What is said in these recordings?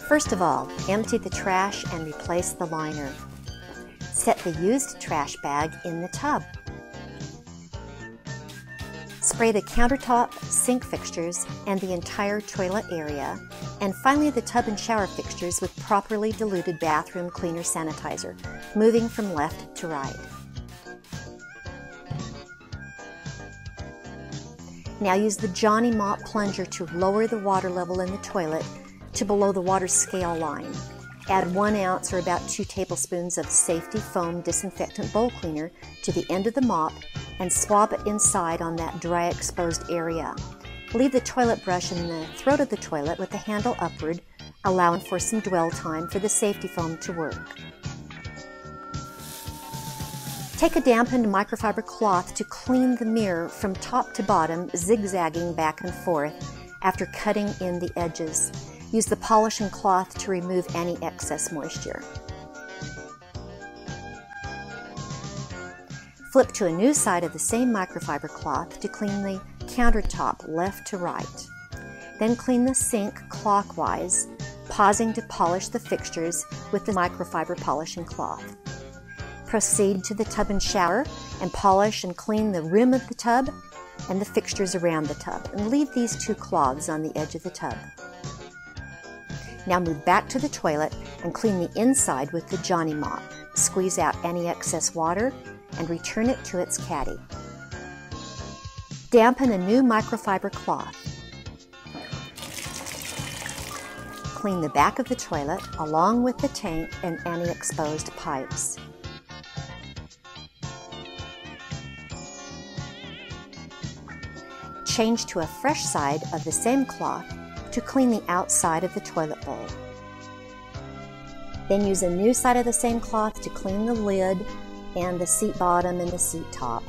First of all, empty the trash and replace the liner. Set the used trash bag in the tub. Spray the countertop, sink fixtures, and the entire toilet area, and finally the tub and shower fixtures with properly diluted bathroom cleaner sanitizer, moving from left to right. Now use the Johnny Mop plunger to lower the water level in the toilet to below the water scale line. Add 1 ounce or about 2 tablespoons of safety foam disinfectant bowl cleaner to the end of the mop and swab it inside on that dry exposed area. Leave the toilet brush in the throat of the toilet with the handle upward, allowing for some dwell time for the safety foam to work. Take a dampened microfiber cloth to clean the mirror from top to bottom, zigzagging back and forth after cutting in the edges. Use the polishing cloth to remove any excess moisture. Flip to a new side of the same microfiber cloth to clean the countertop left to right. Then clean the sink clockwise, pausing to polish the fixtures with the microfiber polishing cloth. Proceed to the tub and shower and polish and clean the rim of the tub and the fixtures around the tub, and leave these 2 cloths on the edge of the tub. Now move back to the toilet and clean the inside with the Johnny Mop. Squeeze out any excess water and return it to its caddy. Dampen a new microfiber cloth. Clean the back of the toilet along with the tank and any exposed pipes. Change to a fresh side of the same cloth to clean the outside of the toilet bowl. Then use a new side of the same cloth to clean the lid and the seat bottom and the seat top.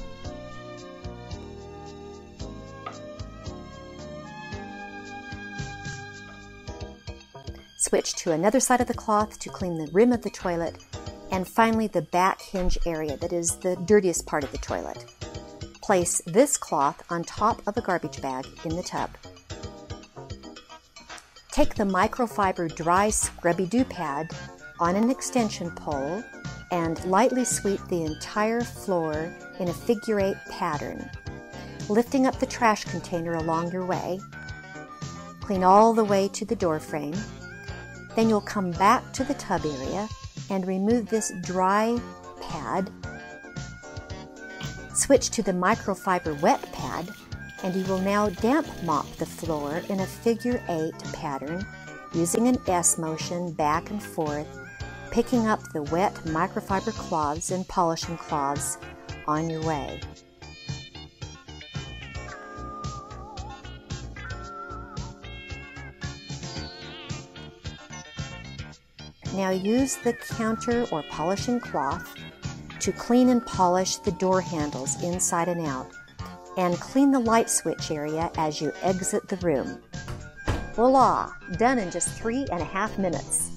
Switch to another side of the cloth to clean the rim of the toilet, and finally the back hinge area that is the dirtiest part of the toilet. Place this cloth on top of a garbage bag in the tub. Take the microfiber dry scrubby-doo pad on an extension pole and lightly sweep the entire floor in a figure-8 pattern, lifting up the trash container along your way. Clean all the way to the door frame. Then you'll come back to the tub area and remove this dry pad. Switch to the microfiber wet pad, and you will now damp mop the floor in a figure-8 pattern using an S motion back and forth, picking up the wet microfiber cloths and polishing cloths on your way. Now use the counter or polishing cloth to clean and polish the door handles inside and out, and clean the light switch area as you exit the room. Voila! Done in just 3.5 minutes.